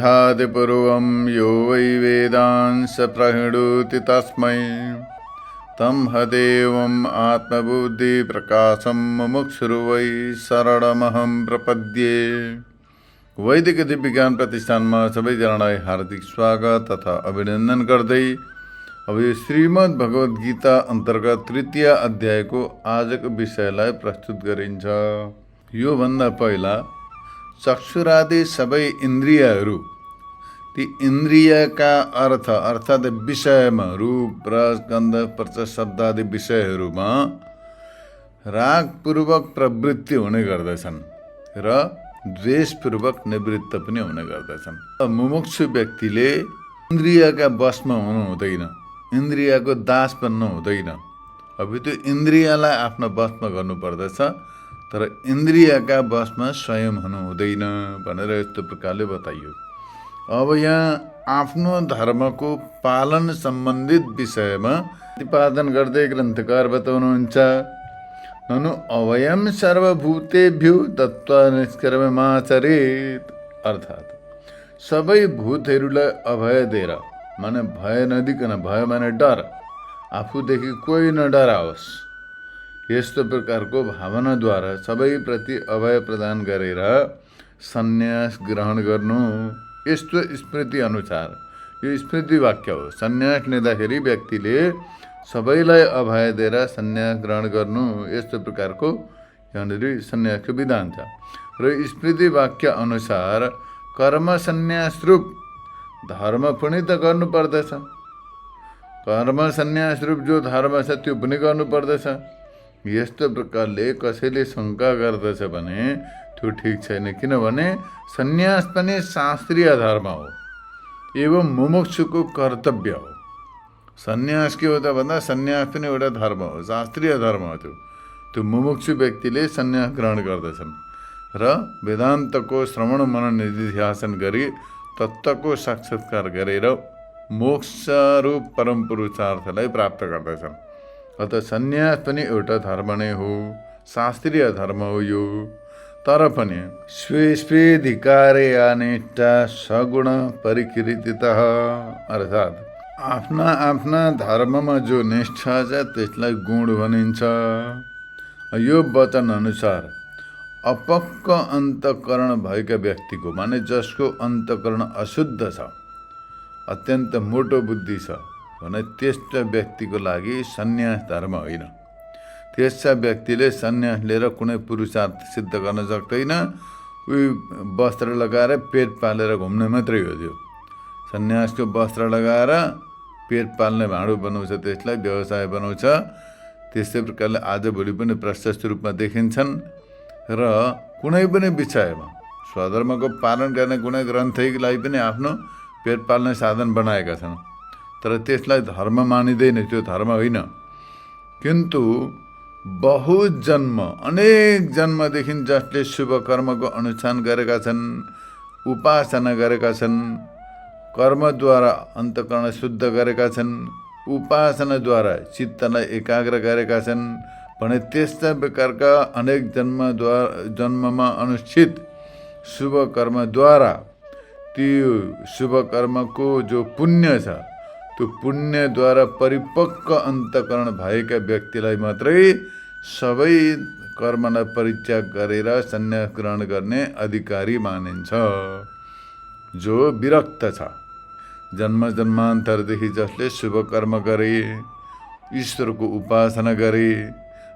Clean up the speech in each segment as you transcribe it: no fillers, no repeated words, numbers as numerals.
दधाति पूर्वं यो वै वेदांस प्रहिणोति तस्मै तं हदेवम् आत्मबुद्धि प्रकाशं मुमुक्षुर्वै शरणमहं प्रपद्ये। वैदिक विज्ञान प्रतिष्ठानमा सबैजनालाई हार्दिक स्वागत तथा अभिनन्दन गर्दै अब यो श्रीमद् भगवत गीता अन्तर्गत तृतीय अध्यायको आजको विषयलाई प्रस्तुत गरिन्छ। यो भन्दा पहिला चक्षुरादि सबै इन्द्रियहरू, ती इन्द्रियका अर्थ अर्थात् विषयमा रूप रस गन्ध स्पर्श शब्द आदि विषयहरूमा रागपूर्वक प्रवृत्ति हुने गर्दछन् र द्वेषपूर्वक निवृत्त पनि हुने गर्दछन्। मुमुक्षु व्यक्तिले इन्द्रियका वशमा हुनु हुँदैन, इन्द्रियको दास बन्नु हुँदैन। अब त्यो इन्द्रियलाई आफ्नो वशमा गर्नुपर्दछ, तर इन्द्रियका वशमा स्वयं हुनु हुँदैन भनेर यस्तो प्रकारले बताइयो। अब यहाँ आफ्नो धर्मको पालन सम्बन्धित विषयमा प्रतिपादन गर्दै ग्रन्थकार बताउनुहुन्छ। ननु अवयम सर्वभूतेभ्यो दत्त्वा निष्कर्ममाचरेत्, अर्थात् सबै भूतहरूलाई अभय दिएर, माने भय नदिकन, भय माने डर, आफूदेखि कोही नडराओस्, यस्तो प्रकारको भावनाद्वारा सबैप्रति अभय प्रदान गरेर सन्यास ग्रहण गर्नु, यस्तो स्मृति अनुसार यो स्मृति वाक्य हो। सन्यास लिँदाखेरि व्यक्तिले सबैलाई अभय दिएर सन्यास ग्रहण गर्नु, यस्तो प्रकारको यहाँनिर सन्यासको विधान छ। र स्मृति वाक्य अनुसार कर्म सन्यास रूप धर्म पनि त गर्नुपर्दछ। कर्म सन्यास रूप जो धर्म छ त्यो पनि गर्नुपर्दछ। यस्तो प्रकारले कसैले शङ्का गर्दछ भने त्यो ठिक छैन, किनभने सन्यास पनि शास्त्रीय धर्म हो एवं मुमुक्षुको कर्तव्य हो। सन्यास के हो त भन्दा सन्यास पनि एउटा धर्म हो, शास्त्रीय धर्म हो। त्यो मुमुक्षु व्यक्तिले सन्यास ग्रहण गर्दछन् र वेदान्तको श्रवण मनन निधिध्यासन गरी तत्त्वको साक्षात्कार गरेर मोक्ष रूप परम पुरुषार्थलाई प्राप्त गर्दछन्। अत सन्यास पनि एउटा धर्म नै हो, शास्त्रीय धर्म हो यो। तर पनि स्वे स्वेधिकारे अनिष्टा सगुण परिकीर्तितः, अर्थात् आफ्ना आफ्ना धर्ममा जो निष्ठा छ त्यसलाई गुण भनिन्छ। यो वचन अनुसार अपक्व अन्तःकरण भएका व्यक्तिको, माने जसको अन्तःकरण अशुद्ध छ, अत्यन्त मोटो बुद्धि छ भने त्यस्ता व्यक्तिको लागि सन्यास धर्म होइन। त्यस्ता व्यक्तिले सन्यास लिएर कुनै पुरुषार्थ सिद्ध गर्न सक्दैन। उही वस्त्र लगाएर पेट पालेर घुम्ने मात्रै हो। त्यो सन्यासको वस्त्र लगाएर पेट पाल्ने भाँडो बनाउँछ, त्यसलाई व्यवसाय बनाउँछ। त्यस्तै प्रकारले आजभोलि पनि प्रशस्त रूपमा देखिन्छन् र कुनै पनि विषयमा स्वधर्मको पालन गर्ने कुनै ग्रन्थलाई पनि आफ्नो पेट पाल्ने साधन बनाएका छन्, तर त्यसलाई धर्म मानिँदैन, त्यो धर्म होइन। किन्तु बहुत जन्म, अनेक जन्मदेखि जसले शुभ कर्मको अनुष्ठान गरेका छन्, उपासना गरेका छन्, कर्मद्वारा अन्तःकरण शुद्ध गरेका छन्, उपासनाद्वारा चित्तलाई एकाग्र गरेका छन् भने त्यस्ता प्रकारका अनेक जन्ममा अनुष्ठित शुभ कर्मद्वारा त्यो शुभ कर्मको जो पुण्य छ, त्यो पुण्यद्वारा परिपक्व अन्तःकरण भएका व्यक्तिलाई मात्रै सबै कर्मलाई परित्याग गरेर सन्यास ग्रहण गर्ने अधिकारी मानिन्छ। जो विरक्त छ, जन्म जन्मान्तरदेखि जसले शुभ कर्म गरे, ईश्वरको उपासना गरे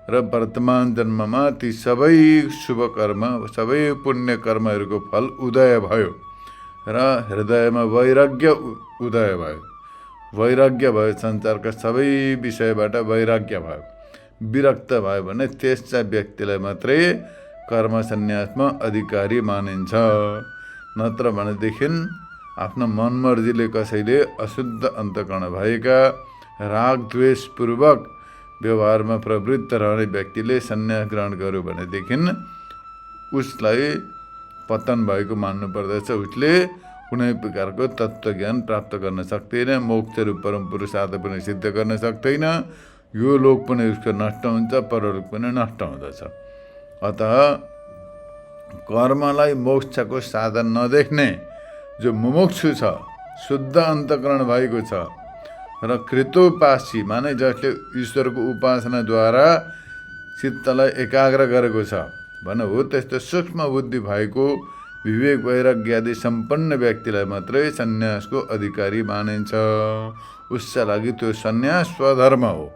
र वर्तमान जन्ममा ती सबै शुभ कर्म, सबै पुण्य कर्महरूको फल उदय भयो र हृदयमा वैराग्य उदय भयो, वैराग्य भयो, संसारका सबै विषयबाट वैराग्य भयो, विरक्त भयो भने त्यस्ता व्यक्तिलाई मात्रै कर्म सन्यासमा अधिकारी मानिन्छ। नत्र भनेदेखि आफ्नो मनमर्जीले कसैले अशुद्ध अन्तःकरण भएका राग द्वेषपूर्वक व्यवहारमा प्रवृत्त रहने व्यक्तिले सन्यास ग्रहण गर्यो भनेदेखि उसलाई पतन भएको मान्नु पर्दछ। उसले कुनै प्रकारको तत्त्वज्ञान प्राप्त गर्न सक्दैन, मोक्ष रूप परम पुरुषार्थ पनि सिद्ध गर्न सक्दैन। यो लोक पनि उसको नष्ट हुन्छ, परलोक पनि नष्ट हुँदछ। अतः कर्मलाई मोक्षको साधन नदेख्ने जो मुमुक्षु छ, शुद्ध अन्तःकरण भएको छ र कृतोपासी माने जसले ईश्वरको उपासनाद्वारा चित्तलाई एकाग्र गरेको छ भने हो त्यस्तो सूक्ष्म बुद्धि भएको विवेक वैराग्यादि सम्पन्न व्यक्तिलाई मात्रै सन्यासको अधिकारी मानिन्छ। उसका लागि त्यो सन्यास स्वधर्म हो,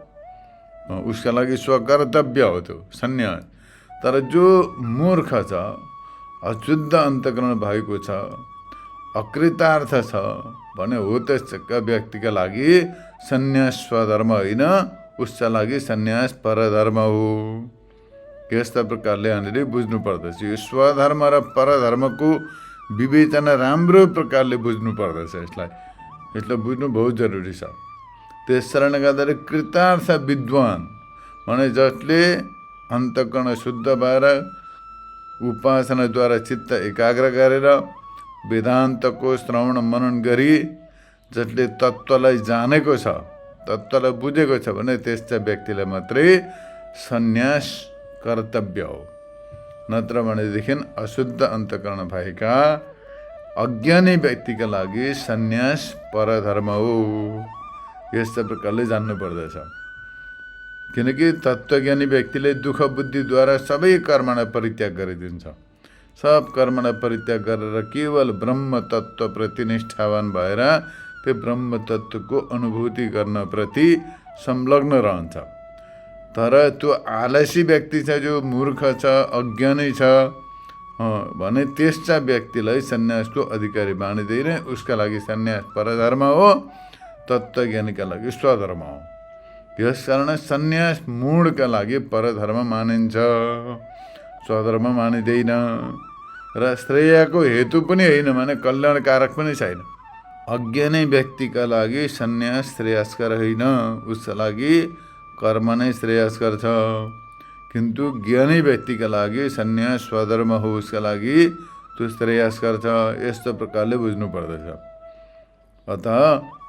उसका लागि स्वकर्तव्य हो त्यो सन्यास। तर जो मूर्ख छ, अशुद्ध अन्तःकरण भएको छ, अकृतार्थ छ भने हो त्यसका व्यक्तिका लागि सन्यास स्वधर्म होइन, उसका लागि सन्यास परधर्म हो। यस्ता प्रकारले हामीले बुझ्नु पर्दछ। यो स्वधर्म र परधर्मको विवेचना राम्रो प्रकारले बुझ्नु पर्दछ। यसलाई बुझ्नु बहुत जरुरी छ। त्यस कारणले गर्दाखेरि कृतार्थ विद्वान भने जसले अन्तःकरण शुद्ध भएर उपासनाद्वारा चित्त एकाग्र गरेर वेदान्तको श्रवण मनन गरी जसले तत्त्वलाई जानेको छ, तत्त्वलाई बुझेको छ भने त्यस्ता व्यक्तिलाई मात्रै सन्यास कर्तव्य हो। नत्र भनेदेखि अशुद्ध अन्तःकरण भएका अज्ञानी व्यक्तिका लागि सन्यास परधर्म हो। यस्ता प्रकारले जान्नु पर्दछ। किनकि तत्त्वज्ञानी व्यक्तिले दुःख बुद्धिद्वारा सबै कर्मलाई परित्याग गरिदिन्छ। सब कर्मलाई परित्याग गरेर केवल ब्रह्म तत्त्वप्रति निष्ठावान भएर त्यो ब्रह्म तत्त्वको अनुभूति गर्न प्रति संलग्न रहन्छ। तर त्यो आलसी व्यक्ति छ, जो मूर्ख छ, अज्ञानी छ भने त्यस्ता व्यक्तिलाई सन्यासको अधिकारी मानिँदैन। उसका लागि सन्यास परधर्म हो, तत्त्वज्ञानीका लागि स्वधर्म हो। यसकारण सन्यास मूढका लागि परधर्म मानिन्छ, स्वधर्म मानिँदैन। र श्रेयको हेतु पनि होइन भने कल्याणकारक पनि छैन। अज्ञानी व्यक्तिका लागि सन्यास श्रेयस्कर होइन, उसका लागि कर्म नै श्रेयस्कर छ। किन्तु ज्ञानी व्यक्तिका लागि सन्यास स्वधर्म हो, उसका लागि त्यो श्रेयस्कर छ। यस्तो प्रकारले बुझ्नु पर्दछ। अतः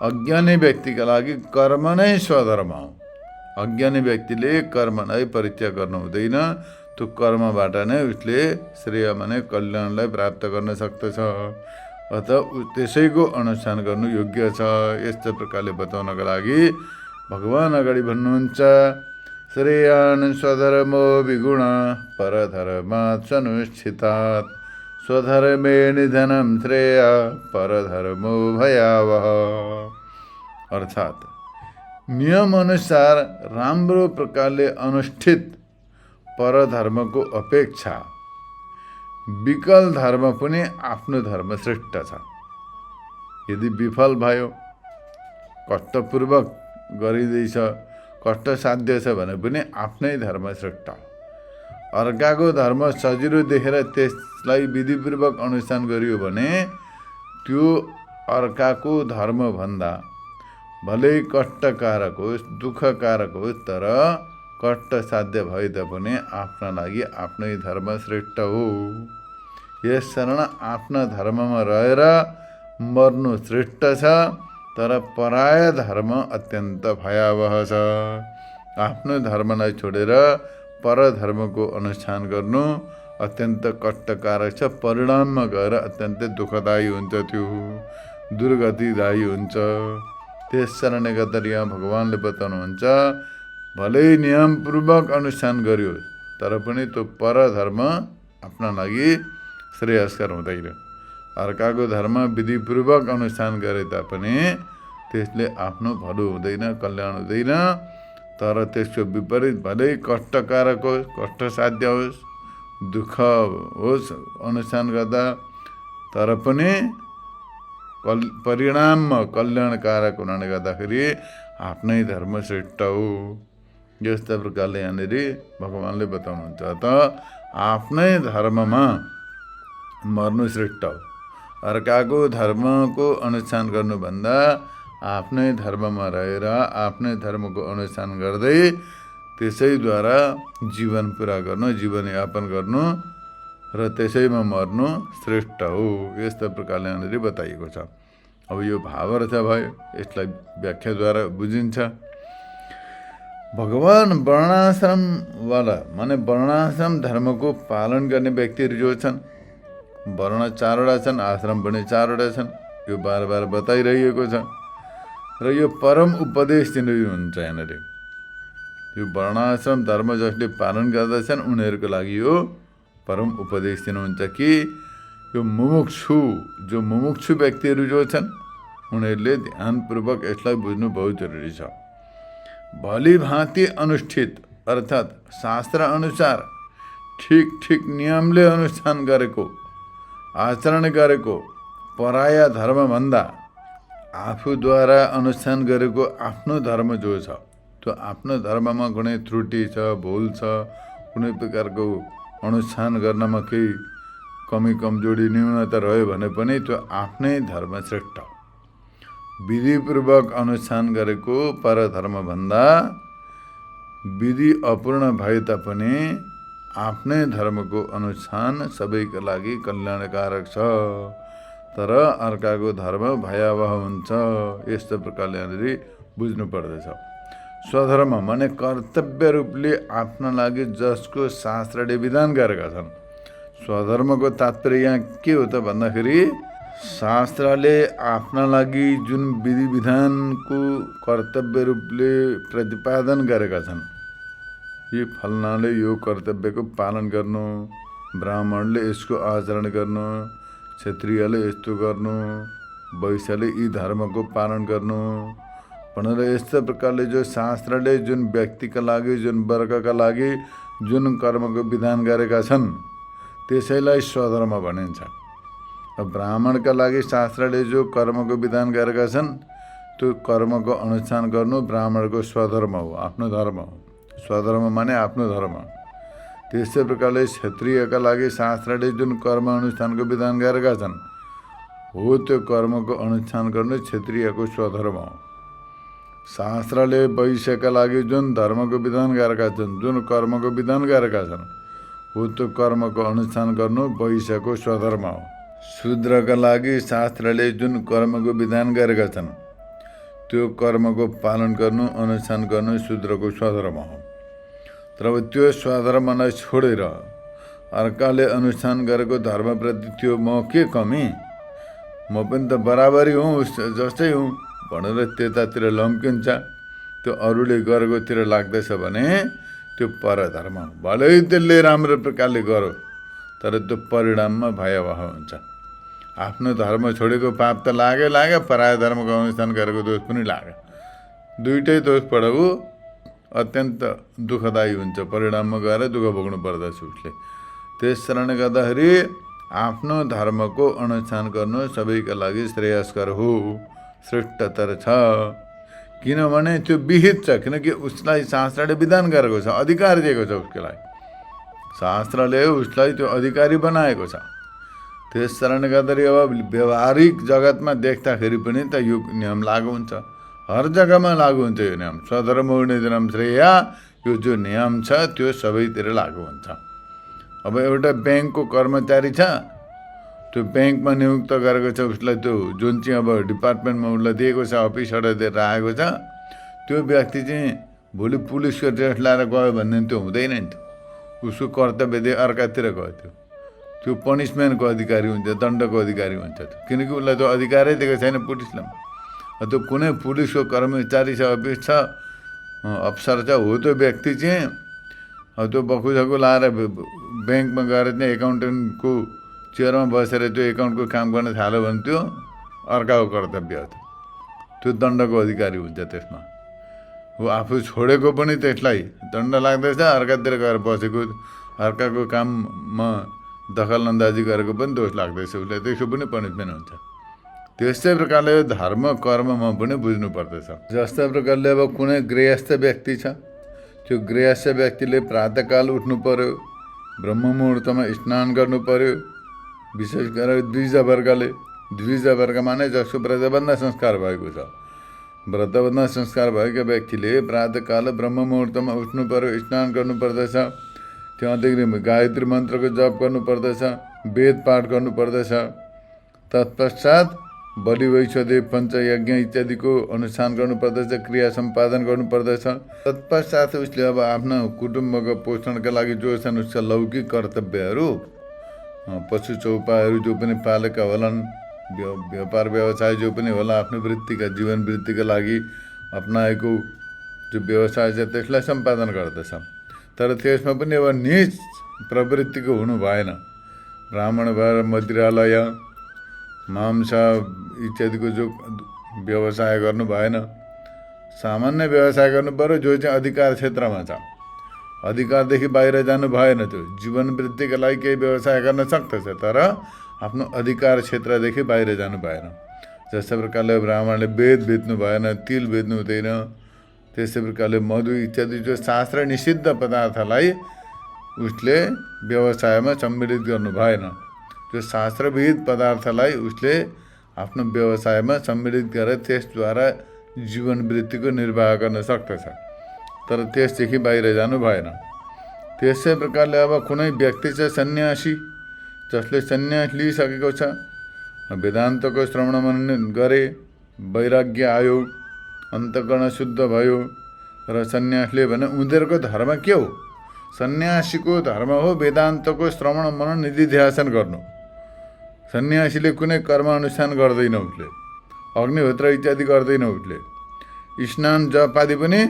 अज्ञानी व्यक्तिका लागि कर्म नै स्वधर्म हो। अज्ञानी व्यक्तिले कर्मलाई परित्याग गर्नु हुँदैन। त्यो कर्मबाट नै उसले श्रेय माने कल्याणलाई प्राप्त गर्न सक्दछ। अतः त्यसैको अनुष्ठान गर्नु योग्य छ। यस्तो प्रकारले बताउनका लागि भगवान अगाडि भन्नुहुन्छ, श्रेयान् स्वधर्मो विगुण परधर्मात् सनुष्ठितात् स्वधर्मे निधनं श्रेय परधर्मो भयावह। अर्थात् नियम अनुसार राम्रो प्रकारले अनुष्ठित परधर्मको अपेक्षा विकल धर्म पनि आफ्नो धर्म श्रेष्ठ छ। यदि विफल भयो, कष्टपूर्वक गरिँदैछ, कष्ट साध्य छ भने पनि आफ्नै धर्म श्रेष्ठ हो। अर्काको धर्म सजिलो देखेर त्यसलाई विधिपूर्वक अनुष्ठान गरियो भने त्यो अर्काको धर्मभन्दा भलै कष्टकारक होस्, दुःखकारक होस्, तर कष्ट साध्य भए तापनि आफ्ना लागि आफ्नै धर्म श्रेष्ठ हो। यसकारण आफ्ना धर्ममा रहेर मर्नु श्रेष्ठ छ, तर पराय धर्म अत्यन्त भयावह छ। आफ्नो धर्मलाई छोडेर परधर्मको अनुष्ठान गर्नु अत्यन्त कष्टकारक छ। परिणाममा गएर अत्यन्तै दुःखदायी हुन्छ, त्यो दुर्गतिदायी हुन्छ। त्यस कारणले गर्दा यहाँ भगवानले बताउनुहुन्छ, भलै नियमपूर्वक अनुष्ठान गर्यो तर पनि त्यो परधर्म आफ्ना लागि श्रेयस्कर हुँदैन। अर्काको धर्म विधिपूर्वक अनुष्ठान गरे तापनि त्यसले आफ्नो भलो हुँदैन, कल्याण हुँदैन। तर त्यसको विपरीत भलै कष्टकारक होस्, कष्ट साध्य होस्, दुःख होस् अनुष्ठान गर्दा, तर पनि परिणाममा कल्याणकारक हुनाले गर्दाखेरि आफ्नै धर्म श्रेष्ठ हो। यस्ता प्रकारले यहाँनिर भगवानले बताउनुहुन्छ। त आफ्नै धर्ममा मर्नु श्रेष्ठ हो। अर्काको धर्मको अनुष्ठान गर्नुभन्दा आफ्नै धर्ममा रहेर आफ्नै धर्मको अनुष्ठान गर्दै त्यसैद्वारा जीवन पुरा गर्नु, जीवनयापन गर्नु र त्यसैमा मर्नु श्रेष्ठ हो। यस्तो प्रकारले यहाँनिर बताइएको छ। अब यो भावार्थ भयो, यसलाई व्याख्याद्वारा बुझिन्छ। भगवान वर्णाश्रमवाला माने वर्णाश्रम धर्मको पालन गर्ने व्यक्तिहरू जो छन् वर्ण 4वटा छन्, आश्रम पनि 4वटा छन्। यो बार बार बताइरहेको छ र यो परम उपदेश दिनु हुन्छ यहाँनिर। यो वर्णाश्रम धर्म जसले पालन गर्दछन् उनीहरूको लागि यो परम उपदेश दिनुहुन्छ कि यो मुमुक्षु व्यक्तिहरू जो छन् उनीहरूले ध्यानपूर्वक यसलाई बुझ्नु बहुत जरुरी छ। भली भाँति अनुष्ठित अर्थात् शास्त्र अनुसार ठिक नियमले अनुष्ठान गरेको, आचरण गरेको पराया धर्मभन्दा आफूद्वारा अनुष्ठान गरेको आफ्नो धर्म जो छ, त्यो आफ्नो धर्ममा कुनै त्रुटि छ, भुल छ, कुनै प्रकारको अनुष्ठान गर्नमा केही कमी कमजोरी न्यूनता रह्यो भने पनि त्यो आफ्नै धर्म श्रेष्ठ। विधिपूर्वक अनुष्ठान गरेको परधर्मभन्दा विधि अपूर्ण भए तापनि आफ्नै धर्मको अनुष्ठान सबैका लागि कल्याणकारक छ, तर अर्काको धर्म भयावह हुन्छ। यस्तो प्रकारले यहाँनिर बुझ्नु पर्दछ। स्वधर्म माने कर्तव्य रूपले आफ्ना लागि जसको शास्त्रले विधान गरेका छन्। स्वधर्मको तात्पर्य यहाँ के हो त भन्दाखेरि शास्त्रले आफ्ना लागि जुन विधि विधानको कर्तव्य रूपले प्रतिपादन गरेका छन्, यी फलनाले यो कर्तव्यको पालन गर्नु, ब्राह्मणले यसको आचरण गर्नु, क्षत्रियले यस्तो गर्नु, वैश्यले यी धर्मको पालन गर्नु भनेर यस्तो प्रकारले जो शास्त्रले जुन व्यक्तिका लागि, जुन वर्गका लागि जुन कर्मको विधान गरेका छन् त्यसैलाई स्वधर्म भनिन्छ। ब्राह्मणका लागि शास्त्रले जो कर्मको विधान गरेका छन् त्यो कर्मको अनुष्ठान गर्नु ब्राह्मणको स्वधर्म हो, आफ्नो धर्म हो। स्वधर्म माने आफ्नो धर्म। त्यस्तै प्रकारले क्षत्रियका लागि शास्त्रले जुन कर्म अनुष्ठानको विधान गरेका छन् हो त्यो कर्मको अनुष्ठान गर्नु क्षत्रियको स्वधर्म हो। शास्त्रले वैश्यका लागि जुन धर्मको विधान गरेका छन्, जुन कर्मको विधान गरेका छन् हो त्यो कर्मको अनुष्ठान गर्नु वैश्यको स्वधर्म हो। शूद्रका लागि शास्त्रले जुन कर्मको विधान गरेका छन् त्यो कर्मको पालन गर्नु, अनुष्ठान गर्नु शूद्रको स्वधर्म हो। तर अब त्यो स्वधर्मलाई छोडेर अर्काले अनुष्ठान गरेको धर्मप्रति त्यो म के कमी, म पनि त बराबरी हुँ, जस्तै हुँ भनेर त्यतातिर लम्किन्छ, त्यो अरूले गरेकोतिर लाग्दैछ भने त्यो परधर्म हो। भलै त्यसले राम्रो प्रकारले गरो तर त्यो परिणाममा भयावह हुन्छ। आफ्नो धर्म छोडेको पाप त लाग्यो, पराय धर्मको अनुष्ठान गरेको दोष पनि लाग्यो। दुइटै दोष पढाउ अत्यन्त दुःखदायी हुन्छ, परिणाममा गएर दुःख भोग्नु पर्दछ उसले। त्यस कारणले गर्दाखेरि आफ्नो धर्मको अनुष्ठान गर्नु सबैका लागि श्रेयस्कर हो, श्रेष्ठतर छ। किनभने त्यो विहित छ, किनकि उसलाई शास्त्रले विधान गरेको छ, अधिकार दिएको छ उसको लागि। शास्त्रले उसलाई त्यो अधिकारी बनाएको छ। त्यस कारणले गर्दाखेरि अब व्यवहारिक जगतमा देख्दाखेरि पनि त यो नियम लागू हुन्छ, हर जग्गामा लागू हुन्छ यो नियम। स्वधर्म वर्णितम् श्रेया, यो जो नियम छ त्यो सबैतिर लागू हुन्छ। अब एउटा ब्याङ्कको कर्मचारी छ, त्यो ब्याङ्कमा नियुक्त गरेको छ उसलाई, त्यो जुन चाहिँ अब डिपार्टमेन्टमा उसलाई दिएको छ, अफिसबाट दिएर आएको छ, त्यो व्यक्ति चाहिँ भोलि पुलिसको ड्रेस लाएर गयो भनेदेखि त्यो हुँदैन नि। त उसको कर्तव्य दिए अर्कातिर गयो, त्यो पनिसमेन्टको अधिकारी हुन्छ, दण्डको अधिकारी हुन्छ, किनकि उसलाई त्यो अधिकारै दिएको छैन पुलिसलाई। त्यो कुनै पुलिसको कर्मचारी छ, अफिस छ, अफसर छ, हो त्यो व्यक्ति चाहिँ त्यो बखुसखु लाएर ब्याङ्कमा गएर चाहिँ एकाउन्टेन्टको चेयरमा बसेर त्यो एकाउन्टको काम गर्न थाल्यो भने त्यो अर्काको कर्तव्य हो, त्यो दण्डको अधिकारी हुन्छ। त्यसमा हो आफू छोडेको पनि त्यसलाई दण्ड लाग्दैछ, अर्कातिर गएर बसेको अर्काको काममा दखल अन्दाजी गरेको पनि दोष लाग्दैछ उसलाई, त्यसको पनि पनिसमेन्ट हुन्छ। त्यस्तै प्रकारले धर्म कर्ममा पनि बुझ्नु पर्दछ। जस्तै प्रकारले अब कुनै गृहस्थ व्यक्ति छ, त्यो गृहस्थ व्यक्तिले प्रातःकाल उठ्नु पर्यो, ब्रह्म मुहुर्तमा स्नान गर्नु पर्यो। विशेष गरेर द्विज वर्ग माने जसको व्रतबन्ध संस्कार भएको छ, व्रतबन्ध संस्कार भएका व्यक्तिले प्रातःकाल ब्रह्म मुहुर्तमा उठ्नु पर्यो, स्नान गर्नु पर्दछ। त्यहाँदेखि गायत्री मन्त्रको जप गर्नु पर्दछ, वेद पाठ गर्नु पर्दछ। तत्पश्चात बलि वैश्वदेव पञ्चयज्ञ इत्यादिको अनुष्ठान गर्नु पर्दछ, क्रिया सम्पादन गर्नु पर्दछ। तत्पश्चात उसले अब आफ्नो कुटुम्बको पोषणका लागि जो छन् उसका लौकिक कर्तव्यहरू पशु चौपाहरू जो पनि पालेका होलान्, व्यापार व्यवसाय जो पनि होला, आफ्नो वृत्तिका जीवन वृत्तिका लागि अपनाएको जो व्यवसाय छ त्यसलाई सम्पादन गर्दछ। तर त्यसमा पनि अब नीच प्रवृत्तिको हुनु भएन। ब्राह्मण भएर मदिरालय, मांस इत्यादिको जो व्यवसाय गर्नु भएन। सामान्य व्यवसाय गर्नु पर्यो जो चाहिँ अधिकार क्षेत्रमा छ। अधिकारदेखि बाहिर जानु भएन। त्यो जीवन वृद्धिका लागि केही व्यवसाय गर्न सक्दछ, तर आफ्नो अधिकार क्षेत्रदेखि बाहिर जानु भएन। जस्तै प्रकारले ब्राह्मणले वेद बेच्नु भएन, तिल बेच्नु हुँदैन। त्यसै प्रकारले मधु इत्यादि जो शास्त्र निषिद्ध पदार्थलाई उसले व्यवसायमा सम्मिलित गर्नु भएन। जो शास्त्रविहित पदार्थलाई उसले आफ्नो व्यवसायमा सम्मिलित गरेर त्यसद्वारा जीवन वृत्तिको निर्वाह गर्न सक्दछ, तर त्यसदेखि बाहिर जानु भएन। त्यसै प्रकारले अब कुनै व्यक्ति छ सन्यासी, जसले सन्यास लिइसकेको छ, वेदान्तको श्रवण मनन गरे, वैराग्य आयो, अन्तःकरण शुद्ध भयो र सन्यासले भने उनीहरूको धर्म के हो? सन्यासीको धर्म हो वेदान्तको श्रवण मनन निधिध्यासन गर्नु। सन्यासीले कुनै कर्म अनुष्ठान गर्दैन, उसले अग्निहोत्र इत्यादि गर्दैन, उसले स्नान जप आदि पनि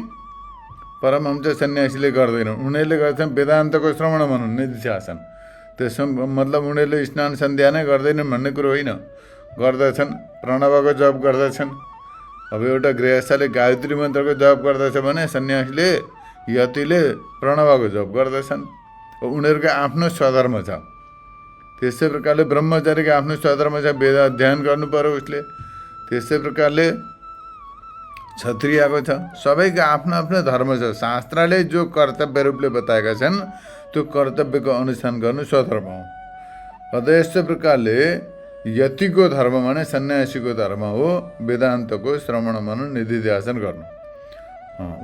परमहंस सन्यासीले गर्दैनन्। उनीहरूले गर्छन् वेदान्तको श्रवण मनन निधिध्यासन। त्यसमा मतलब उनीहरूले स्नान सन्ध्या नै गर्दैनन् भन्ने कुरो होइन, गर्दछन्। प्रणवको जप गर्दछन्। अब एउटा गृहस्थले गायत्री मन्त्रको जप गर्दछ भने सन्यासीले यतिले प्रणवको जप गर्दछन्। उनीहरूको आफ्नो स्वधर्म छ। त्यसै प्रकारले ब्रह्मचारीको आफ्नो स्वधर्म छ, वेद अध्ययन गर्नु पर्यो उसले। त्यसै प्रकारले क्षत्रियको छ। सबैको आफ्नो आफ्नो धर्म छ। शास्त्रले जो कर्तव्य रूपले बताएका छन् त्यो कर्तव्यको अनुष्ठान गर्नु स्वधर्म हो। अत यस्तै प्रकारले यतिको धर्म भने सन्यासीको धर्म हो वेदान्तको श्रवण मनन निधिध्यासन गर्नु।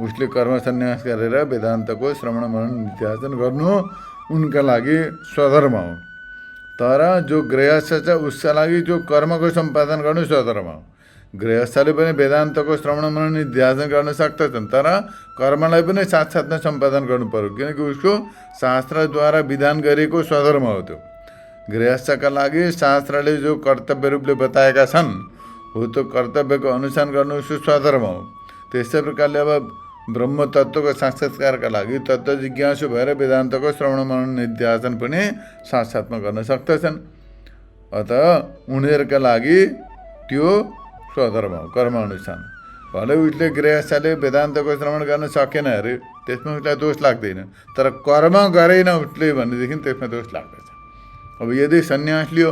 उसले कर्म सन्यास गरेर वेदान्तको श्रवण मनन निधिध्यासन गर्नु उनका लागि स्वधर्म हो। तर जो गृहस्थ छ उसका लागि जो कर्मको सम्पादन गर्नु स्वधर्म हो। गृहस्थले पनि वेदान्तको श्रवण मनन निधिध्यासन गर्न सक्दछन्, तर कर्मलाई पनि साथसाथमा सम्पादन गर्नु पर्यो, किनकि उसको शास्त्रद्वारा विधान गरिएको स्वधर्म हो। त्यो गृहस्थका लागि शास्त्रले जो कर्तव्य रूपले बताएका छन् हो त्यो कर्तव्यको अनुष्ठान गर्नु उसको स्वधर्म हो। त्यसै प्रकारले अब ब्रह्म तत्त्वको साक्षात्कारका लागि तत्त्व जिज्ञासु भएर वेदान्तको श्रवण मनन निधिध्यासन पनि साथसाथमा गर्न सक्दछन्। अत उनीहरूका लागि त्यो स्वधर्म हो, कर्म अनुष्ठान। भले उसले गृहस्थले वेदान्तको श्रवण गर्न सकेन अरे त्यसमा उसलाई दोष लाग्दैन, तर कर्म गरेन उसले भनेदेखि त्यसमा दोष लाग्दछ। अब यदि सन्यास लियो,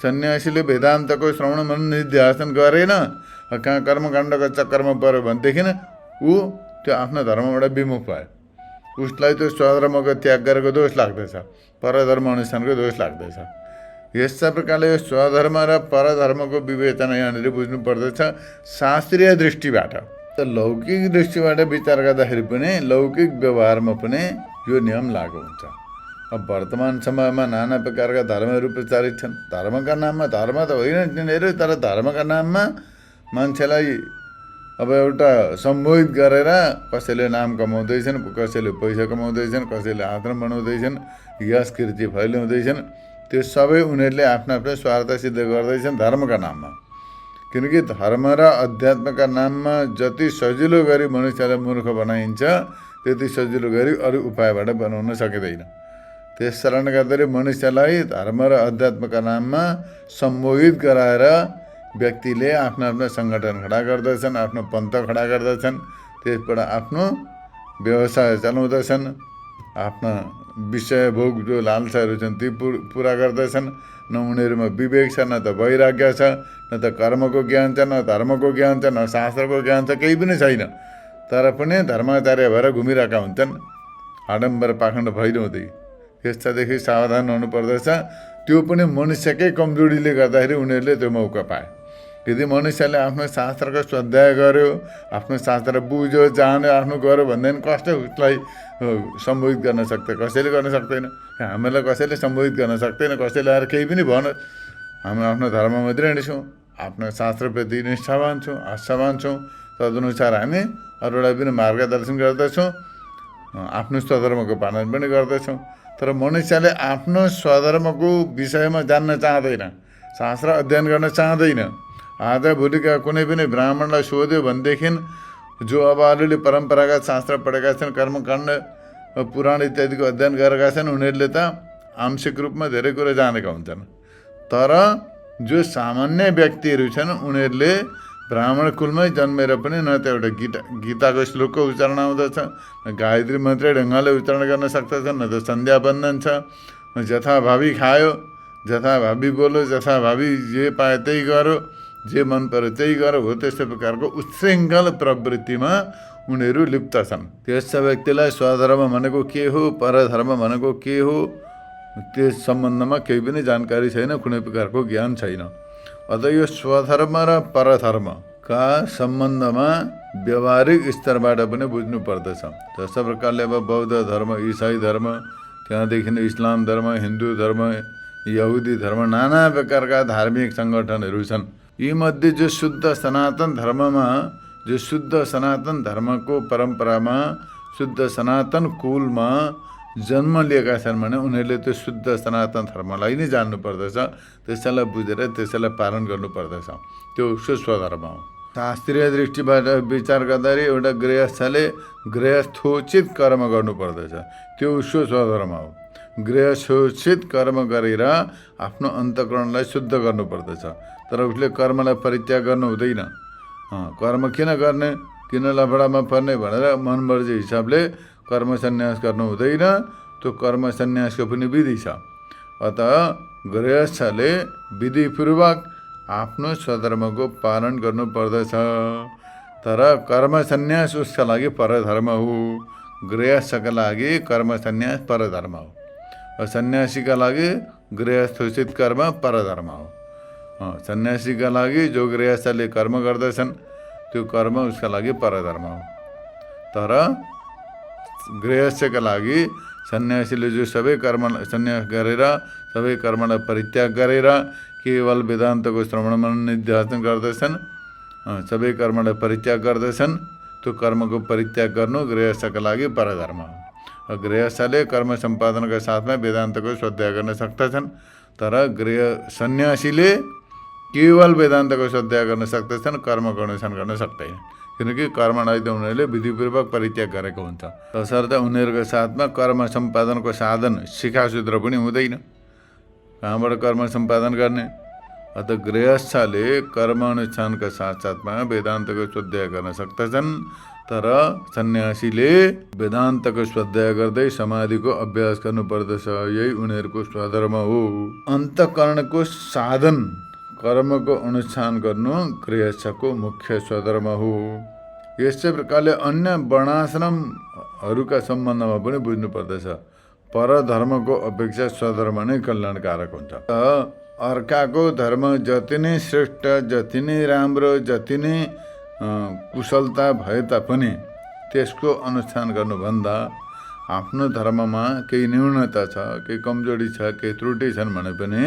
सन्यासीले वेदान्तको श्रवण मनन निधिध्यासन गरेन, कहाँ कर्मकाण्डको चक्करमा पऱ्यो भनेदेखि ऊ त्यो आफ्नो धर्मबाट विमुख भयो। उसलाई त्यो स्वधर्मको त्याग गरेको दोष लाग्दछ, परधर्म अनुष्ठानको दोष लाग्दछ। यस्ता प्रकारले स्वधर्म र परधर्मको विवेचना यहाँनिर बुझ्नु पर्दछ शास्त्रीय दृष्टिबाट। त लौकिक दृष्टिबाट विचार गर्दाखेरि पनि लौकिक व्यवहारमा पनि यो नियम लागु हुन्छ। अब वर्तमान समयमा नाना प्रकारका धर्महरू प्रचारित छन्। धर्मका नाममा, धर्म त होइन तिनीहरू, तर धर्मका नाममा मान्छेलाई अब एउटा सम्मोहित गरेर कसैले नाम कमाउँदैछन्, कसैले पैसा कमाउँदैछन्, कसैले आश्रम बनाउँदैछन्, यश कीर्ति फैलाउँदैछन्। त्यो सबै उनीहरूले आफ्नो आफ्नो स्वार्थ सिद्ध गर्दैछन् धर्मका नाममा। किनकि धर्म र अध्यात्मका नाममा जति सजिलो गरी मनुष्यलाई मूर्ख बनाइन्छ त्यति सजिलो गरी अरू उपायबाट बनाउन सकिँदैन। त्यस कारणले गर्दाखेरि मनुष्यलाई धर्म र अध्यात्मका नाममा सम्मोहित गराएर व्यक्तिले आफ्नो आफ्नो सङ्गठन खडा गर्दछन्, आफ्नो पन्थ खडा गर्दछन्, त्यसबाट आफ्नो व्यवसाय चलाउँदछन्, आफ्ना विषय भोग जो लालसाहरू छन् ती पुरा गर्दछन्। न उनीहरूमा विवेक छ, न त वैराग्य छ, न त कर्मको ज्ञान छ, न धर्मको ज्ञान छ, न शास्त्रको ज्ञान छ, केही पनि छैन। तर पनि धर्माचार्य भएर घुमिरहेका हुन्छन् आडम्बर पाखण्ड भइरहँदै। यस्तादेखि सावधान हुनुपर्दछ। त्यो पनि मनुष्यकै कमजोरीले गर्दाखेरि उनीहरूले त्यो मौका पाए। यदि मनुष्यले आफ्नो शास्त्रको स्वाध्याय गर्यो, आफ्नो शास्त्र बुझ्यो, जान्यो, आफ्नो गर्यो भनेदेखि कसले उसलाई सम्बोधित गर्न सक्छ? कसैले गर्न सक्दैन। हामीलाई कसैले सम्बोधित गर्न सक्दैन। कसैले आएर केही पनि भन, हामी आफ्नो धर्ममा दृढ छौँ, आफ्नो शास्त्रप्रति निष्ठावान छौँ, आस्थावान छौँ। तदनुसार हामी अरूलाई पनि मार्गदर्शन गर्दछौँ आफ्नो स्वधर्मको पालन पनि गर्दछौँ। तर मनुष्यले आफ्नो स्वधर्मको विषयमा जान्न चाहँदैन, शास्त्र अध्ययन गर्न चाहँदैन। आजभोलिका कुनै पनि ब्राह्मणलाई सोध्यो भनेदेखि जो अब अलिअलि परम्परागत शास्त्र पढेका छन्, कर्मकाण्ड पुराण इत्यादिको अध्ययन गरेका छन्, उनीहरूले त आंशिक रूपमा धेरै कुरा जानेका हुन्छन्। तर जो सामान्य व्यक्तिहरू छन् उनीहरूले ब्राह्मण कुलमै जन्मेर पनि न त एउटा गीताको श्लोकको उच्चारण आउँदछ, न गायत्री मन्त्र ढङ्गले उच्चारण गर्न सक्दछन्, न त सन्ध्या बन्धन छ, जथाभावी खायो, जथाभावी बोलो, जथाभावी जे पायो त्यही गरो, जे मन पर्यो त्यही गरो हो। त्यस्तो प्रकारको उच्छृङ्खल प्रवृत्तिमा उनीहरू लिप्त छन्। त्यस व्यक्तिलाई स्वधर्म भनेको के हो, परधर्म भनेको के हो, त्यस सम्बन्धमा केही पनि जानकारी छैन, कुनै प्रकारको ज्ञान छैन। अत यो स्वधर्म र परधर्मका सम्बन्धमा व्यवहारिक स्तरबाट पनि बुझ्नु पर्दछ। जस्तो प्रकारले अब बौद्ध धर्म, इसाई धर्म, त्यहाँदेखि इस्लाम धर्म, हिन्दू धर्म, यहुदी धर्म, नाना प्रकारका धार्मिक सङ्गठनहरू छन्। यीमध्ये जो शुद्ध सनातन धर्ममा, जो शुद्ध सनातन धर्मको परम्परामा, शुद्ध सनातन कुलमा जन्म लिएका छन् भने उनीहरूले त्यो शुद्ध सनातन धर्मलाई नै जान्नु पर्दछ, त्यसैलाई बुझेर त्यसैलाई पालन गर्नुपर्दछ। त्यो स्वधर्म हो। शास्त्रीय दृष्टिबाट विचार गर्दाखेरि एउटा गृहस्थले गृहस्थोचित कर्म गर्नुपर्दछ, त्यो स्वधर्म हो। गृहस्थोचित कर्म गरेर आफ्नो अन्तःकरणलाई शुद्ध गर्नुपर्दछ। तर उसले कर्मलाई परित्याग गर्नु हुँदैन। कर्म किन गर्ने, किन लफडामा पर्ने भनेर मनमर्जी हिसाबले कर्म सन्यास गर्नु हुँदैन। त्यो कर्म सन्यासको पनि विधि छ। अत गृहस्थले विधिपूर्वक आफ्नो स्वधर्मको पालन गर्नुपर्दछ। तर कर्म सन्यास उसका लागि परधर्म हो। गृहस्थका लागि कर्म सन्यास परधर्म हो। सन्यासीका लागि गृहस्थोचित कर्म परधर्म हो। सन्यासीका लागि जो गृहस्थले कर्म गर्दछन् त्यो कर्म उसका लागि परधर्म हो। तर गृहस्थका लागि सन्यासीले जो सबै कर्म सन्यास गरेर, सबै कर्मलाई परित्याग गरेर केवल वेदान्तको श्रवण मनन निध्यासन गर्दछन्, सबै कर्मलाई परित्याग गर्दछन्, त्यो कर्मको परित्याग गर्नु गृहस्थका लागि परधर्म हो। गृहस्थले कर्म सम्पादनका साथमा वेदान्तको स्वाध्याय गर्न सक्दछन्। तर सन्यासीले केवल वेदान्तको स्वाध्याय गर्न सक्दछन्, कर्मको अनुष्ठान गर्न सक्दैन। किनकि कर्मलाई त उनीहरूले विधिपूर्वक परित्याग गरेको हुन्छ। तसर्थ उनीहरूको साथमा कर्म सम्पादनको साधन शिखासूत्र पनि हुँदैन। कहाँबाट कर्म सम्पादन गर्ने? अत गृहस्थले कर्म अनुष्ठानका साथसाथमा वेदान्तको स्वाध्याय गर्न सक्दछन्। तर सन्यासीले वेदान्तको स्वाध्याय गर्दै समाधिको अभ्यास गर्नुपर्दछ। यही उनीहरूको स्वधर्म हो। अन्तःकरणको साधन कर्मको अनुष्ठान गर्नु गृहस्थको मुख्य स्वधर्म हो। यस्तै प्रकारले अन्य वर्णाश्रमहरूका सम्बन्धमा पनि बुझ्नुपर्दछ। परधर्मको अपेक्षा स्वधर्म नै कल्याणकारक हुन्छ। अर्काको धर्म जति नै श्रेष्ठ, जति नै राम्रो, जति नै कुशलता भए तापनि त्यसको अनुष्ठान गर्नुभन्दा आफ्नो धर्ममा केही न्यूनता छ, केही कमजोरी छ, केही त्रुटि छन् भने पनि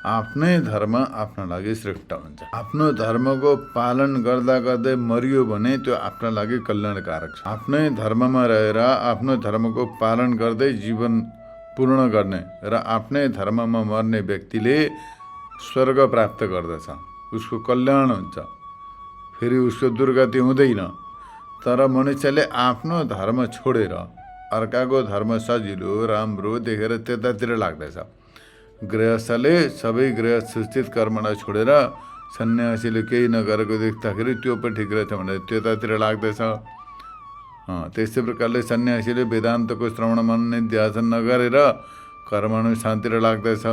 आफ्नै धर्म आफ्नो लागि श्रेष्ठ हुन्छ। आफ्नो धर्मको पालन गर्दा गर्दै मरियो भने त्यो आफ्नो लागि कल्याणकारक छ। आफ्नै धर्ममा रहेर आफ्नो धर्मको पालन गर्दै जीवन पूर्ण गर्ने र आफ्नै धर्ममा मर्ने व्यक्तिले स्वर्ग प्राप्त गर्दछ, उसको कल्याण हुन्छ, फेरि उसको दुर्गति हुँदैन। तर मनुष्यले आफ्नो धर्म छोडेर अर्काको धर्म सजिलो राम्रो देखेर त्यतातिर लाग्दछ। गृहस्थले सबै गृहस्थित कर्मलाई छोडेर सन्यासीले केही नगरेको देख्दाखेरि त्यो पनि ठिक रहेछ भनेर त्यतातिर लाग्दछ। त्यस्तै प्रकारले सन्यासीले वेदान्तको श्रवण मनन निध्यासन नगरेर कर्मानुष्ठानतिर लाग्दछ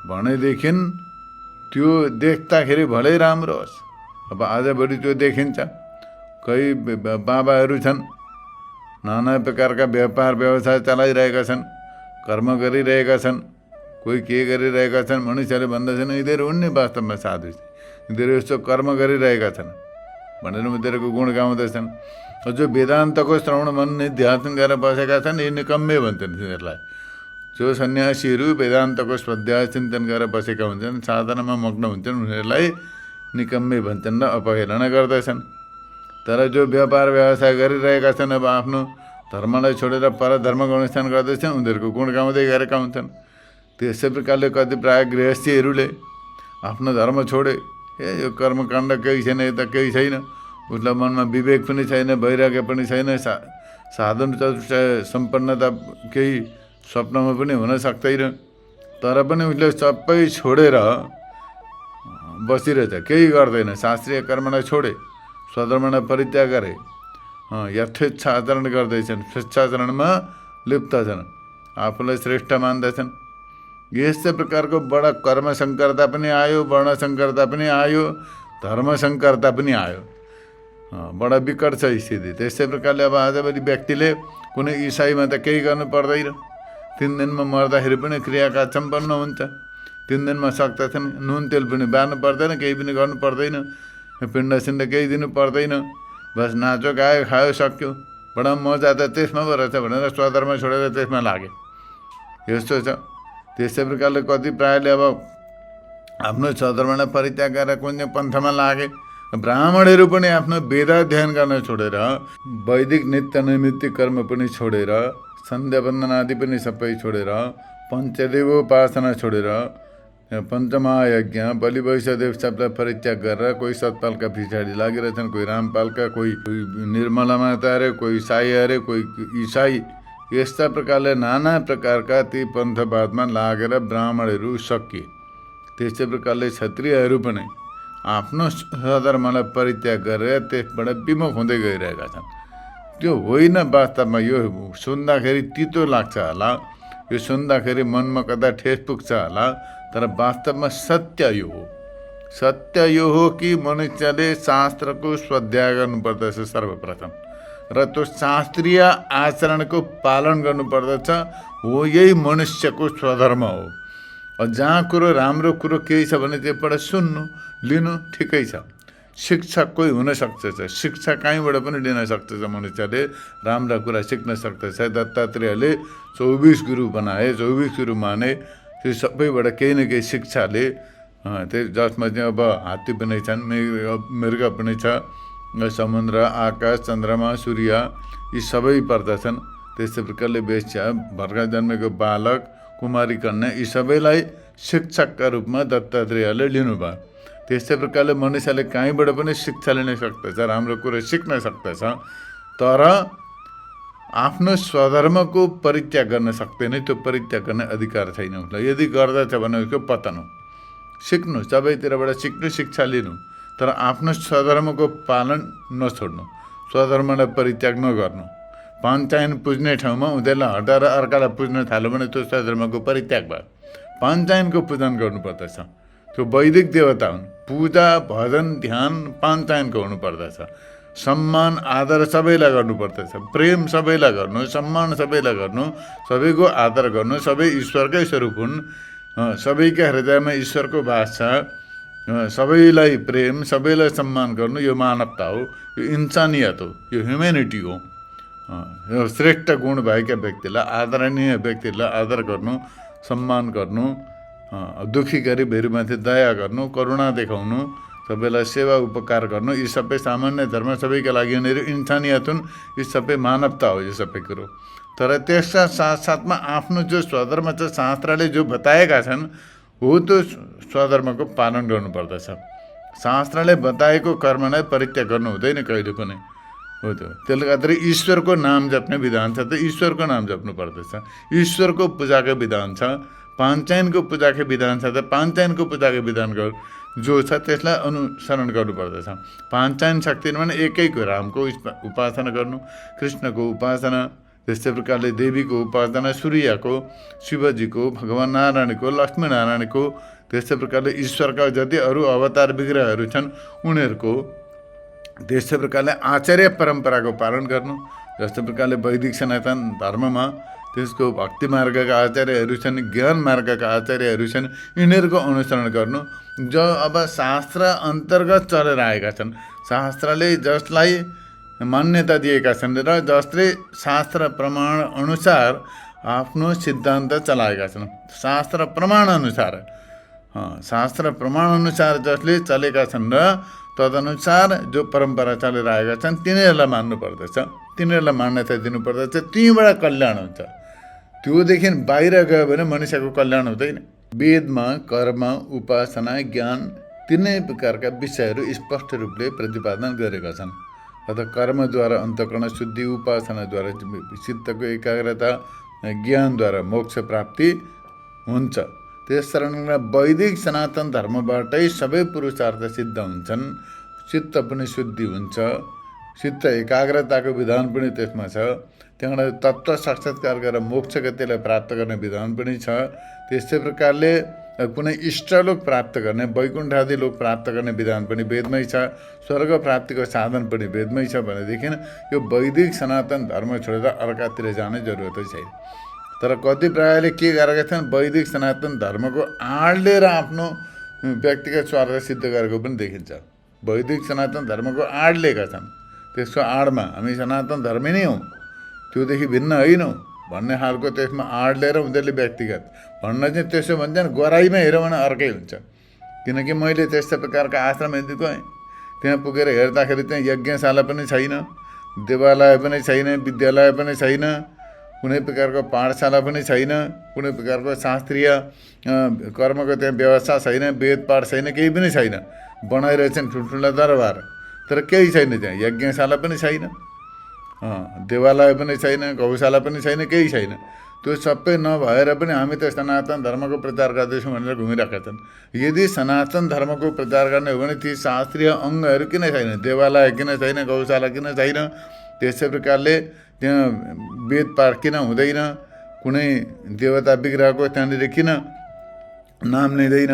भनेदेखि त्यो देख्दाखेरि भलै राम्रो होस्। अब आजभोलि त्यो देखिन्छ। कही बाबाहरू छन्, नाना प्रकारका व्यापार व्यवसाय चलाइरहेका छन्, कर्म गरिरहेका छन्, कोही के गरिरहेका छन्। मनुष्यले भन्दछन् यिनीहरू उन्ने वास्तवमा साधु, यिनीहरू यस्तो कर्म गरिरहेका छन् भनेर उनीहरूको गुण गाउँदछन्। जो वेदान्तको श्रवण मनन निध्यासन गरेर बसेका छन् यी निकम्मे भन्छन् तिनीहरूलाई। जो सन्यासीहरू वेदान्तको स्वाध्याय चिन्तन गरेर बसेका हुन्छन्, साधनामा मग्न हुन्छन्, उनीहरूलाई निकम्मे भन्छन् र अपहेलना गर्दछन्। तर जो व्यापार व्यवसाय गरिरहेका छन्, अब आफ्नो धर्मलाई छोडेर परधर्मको अनुष्ठान गर्दैछन्, उनीहरूको गुण गाउँदै गरेका हुन्छन्। त्यसै प्रकारले कति प्राय गृहस्थीहरूले आफ्नो धर्म छोडे, यो कर्मकाण्ड केही छैन, यता केही छैन, उसलाई मनमा विवेक पनि छैन, वैराग्य पनि छैन, साधन सम्पन्नता केही स्वप्नमा पनि हुन सक्दैन, तर पनि उसले सबै छोडेर बसिरहेछ, केही गर्दैन। शास्त्रीय कर्मलाई छोडे, स्वधर्मलाई परित्याग गरे, यथेच्छ आचरण गर्दैछन्, स्वेच्छाचरणमा लिप्त छन्, आफूलाई श्रेष्ठ मान्दछन्। यस्तै प्रकारको बडा कर्मशङ्करता पनि आयो, वर्णशङ्करता पनि आयो, धर्मशङ्करता पनि आयो। बडा विकट छ स्थिति। त्यस्तै प्रकारले अब आजभोलि व्यक्तिले कुनै इसाईमा त केही गर्नु पर्दैन, 3 दिनमा मर्दाखेरि पनि क्रियाकाज सम्पन्न हुन्छ, 3 दिनमा सक्दछन्, नुन तेल पनि बार्नु पर्दैन, केही पनि गर्नु पर्दैन, पिण्ड सिण्ड केही दिनु पर्दैन, बस नाचो गायो खायो सक्यो। बडा मजा त त्यसमा पो रहेछ भनेर स्वधर्म छोडेर त्यसमा लागे, यस्तो छ। त्यस्तै प्रकारले कति प्रायले अब आफ्नो स्वधर्मलाई परित्याग गरेर कुन चाहिँ पन्थमा लागे। ब्राह्मणहरू पनि आफ्नो वेदाध्ययन गर्न छोडेर, वैदिक नित्य नैमित्तिक कर्म पनि छोडेर, सन्ध्या वन्दन आदि पनि सबै छोडेर, पञ्चदेवोपासना छोडेर, पञ्चमहायज्ञ बलि वैश्वदेव सबलाई परित्याग गरेर कोही सतपालका पछाडि लागिरहेछन्, कोही रामपालका, कोही निर्मला माता अरे, कोही साई अरे, कोही इसाई। यस्ता प्रकारले नाना प्रकारका ती पन्थवादमा लागेर ब्राह्मणहरू सकिए। त्यस्तै प्रकारले क्षत्रियहरू पनि आफ्नो स्वधर्मलाई परित्याग गरेर त्यसबाट विमुख हुँदै गइरहेका छन्। त्यो होइन वास्तवमा। यो सुन्दाखेरि तितो लाग्छ होला, यो सुन्दाखेरि मनमा कता ठेस पुग्छ होला, तर वास्तवमा सत्य यो हो। सत्य यो हो कि मनुष्यले शास्त्रको स्वाध्याय गर्नुपर्दछ सर्वप्रथम, र त्यो शास्त्रीय आचरणको पालन गर्नुपर्दछ। हो यही मनुष्यको स्वधर्म हो। जहाँ कुरो राम्रो कुरो केही छ भने त्यसबाट सुन्नु लिनु ठिकै छ। शिक्षक कोही हुनसक्छ, शिक्षा कहीँबाट पनि लिन सक्दछ, मनुष्यले राम्रा कुरा सिक्न सक्दछ। दत्तात्रेयले 24 गुरु बनाए, 24 गुरु माने, त्यो सबैबाट केही न केही शिक्षाले, जसमा चाहिँ अब हात्ती पनि छन्, मृग पनि छ, समुद्र, आकाश, चन्द्रमा, सूर्य, यी सबै पर्दछन्। त्यस्तै प्रकारले वेश्या, भर्खर जन्मेको बालक, कुमारी कन्या, यी सबैलाई शिक्षकका रूपमा दत्तात्रेयले लिनुभयो। त्यस्तै प्रकारले मनुष्यले कहीँबाट पनि शिक्षा लिन सक्दछ, राम्रो कुरो सिक्न सक्दछ, तर आफ्नो स्वधर्मको परित्याग गर्न सक्दैन। त्यो परित्याग गर्ने अधिकार छैन उसलाई। यदि गर्दछ भने उसको पतन हो। सिक्नु, सबैतिरबाट सिक्नु, शिक्षा लिनु, तर आफ्नो स्वधर्मको पालन नछोड्नु, स्वधर्मलाई परित्याग नगर्नु। पाञ्चायन पुज्ने ठाउँमा उनीहरूलाई हटाएर अर्कालाई पुज्न थाल्यो भने त्यो स्वधर्मको परित्याग भयो। पाञ्चायनको पूजन गर्नुपर्दछ, त्यो वैदिक देवता हुन्। पूजा, भजन, ध्यान पाञ्चायनको हुनुपर्दछ। सम्मान आदर सबैलाई गर्नुपर्दछ, प्रेम सबैलाई गर्नु, सम्मान सबैलाई गर्नु, सबैको आदर गर्नु। सबै ईश्वरकै स्वरूप हुन्, सबैका हृदयमा ईश्वरको वास छ। सबैलाई प्रेम, सबैलाई सम्मान गर्नु, यो मानवता हो, यो इन्सानियत हो, यो ह्युमेनिटी हो। श्रेष्ठ गुण भएका व्यक्तिलाई, आदरणीय व्यक्तिलाई आदर गर्नु, सम्मान गर्नु, दुखी गरिबहरूमाथि दया गर्नु, करुणा देखाउनु, सबैलाई सेवा उपकार गर्नु, यी सबै सामान्य धर्म सबैका लागि उनीहरू इन्सानियत हुन्। यी सबै मानवता हो यो सबै कुरो। तर त्यसका साथसाथमा आफ्नो जो स्वधर्म छ, शास्त्रले जो बताएका छन्, हो त्यो स्वधर्मको पालन गर्नुपर्दछ। शास्त्रले बताएको कर्मलाई परित्याग गर्नु हुँदैन कहिले पनि, हो त्यो। त्यसले गर्दा ईश्वरको नाम जप्ने विधान छ, त ईश्वरको नाम जप्नु पर्दछ। ईश्वरको पूजाको विधान छ, पाञ्चायनको पूजाको विधान छ, त पाञ्चायनको पूजाको विधान जो छ त्यसलाई अनुसरण गर्नुपर्दछ। पाञ्चायन शक्ति भने एकैको रामको उपासना गर्नु, कृष्णको उपासना, त्यस्तै प्रकारले देवीको उपासना, सूर्यको, शिवजीको, भगवान नारायणको, लक्ष्मीनारायणको, त्यस्तै प्रकारले ईश्वरका जति अरू अवतार विग्रहहरू छन् उनीहरूको, त्यस्तै प्रकारले आचार्य परम्पराको पालन गर्नु। जस्तै प्रकारले वैदिक सनातन धर्ममा त्यसको भक्ति मार्गका आचार्यहरू छन्, ज्ञान मार्गका आचार्यहरू छन्, यिनीहरूको अनुसरण गर्नु। जो अब शास्त्र अन्तर्गत चलेर आएका छन्, शास्त्रले जसलाई मान्यता दिएका छन् र जसले शास्त्र प्रमाण अनुसार आफ्नो सिद्धान्त चलाएका छन्, शास्त्र प्रमाण अनुसार, शास्त्र प्रमाण अनुसार जसले चलेका छन् र तदनुसार जो परम्परा चलेर आएका छन् तिनीहरूलाई मान्नुपर्दछ, तिनीहरूलाई मान्यता दिनुपर्दछ, त्यहीँबाट कल्याण हुन्छ। त्योदेखि बाहिर गयो भने मनुष्यको कल्याण हुँदैन। वेदमा कर्म, उपासना, ज्ञान तिनै प्रकारका विषयहरू स्पष्ट रूपले प्रतिपादन गरेका छन्। अथवा कर्मद्वारा अन्तःकरण शुद्धि, उपासनाद्वारा चित्तको एकाग्रता, ज्ञानद्वारा मोक्ष प्राप्ति हुन्छ। त्यसकारण वैदिक सनातन धर्मबाटै सबै पुरुषार्थ सिद्ध हुन्छन्। चित्त पनि शुद्धि हुन्छ, चित्त एकाग्रताको विधान पनि त्यसमा छ। त्यहाँबाट तत्त्व साक्षात्कार गरेर मोक्ष गतिलाई प्राप्त गर्ने विधान पनि छ। त्यस्तै प्रकारले कुनै इष्टलोक प्राप्त गर्ने, वैकुण्ठ आदि लोक प्राप्त गर्ने विधान पनि वेदमै छ। स्वर्ग प्राप्तिको साधन पनि वेदमै छ भनेदेखि यो वैदिक सनातन धर्म छोडेर अर्कातिर जाने जरुरतै छैन। तर कति प्रायले के गरेका छन्, वैदिक सनातन धर्मको आड लिएर आफ्नो व्यक्तिगत स्वार्थ सिद्ध गरेको पनि देखिन्छ। वैदिक सनातन धर्मको आड लिएका छन्, त्यसको आडमा हामी सनातन धर्मी नै हौँ, त्योदेखि भिन्न होइनौँ भन्ने खालको त्यसमा आड लिएर उनीहरूले व्यक्तिगत भन्न चाहिँ त्यसो भन्छन्। गराइमा हेऱ्यो भने अर्कै हुन्छ। किनकि मैले त्यस्तो प्रकारको आश्रम हेर्दै गएँ, त्यहाँ पुगेर हेर्दाखेरि त्यहाँ यज्ञशाला पनि छैन, देवालय पनि छैन, विद्यालय पनि छैन, कुनै प्रकारको पाठशाला पनि छैन, कुनै प्रकारको शास्त्रीय कर्मको त्यहाँ व्यवस्था छैन, वेद पाठ छैन, केही पनि छैन। बनाइरहेछन् ठुल्ठुला दरबार, तर केही छैन त्यहाँ। यज्ञशाला पनि छैन, देवालय पनि छैन, गौशाला पनि छैन, केही छैन। त्यो सबै नभएर पनि हामी त सनातन धर्मको प्रचार गर्दैछौँ भनेर घुमिरहेका छन्। यदि सनातन धर्मको प्रचार गर्ने हो भने ती शास्त्रीय अङ्गहरू किन छैन, देवालय किन छैन, गौशाला किन छैन, त्यसै प्रकारले त्यहाँ वेद पाठ किन हुँदैन, कुनै देवता विग्रहको त्यहाँनिर किन नाम लिँदैन,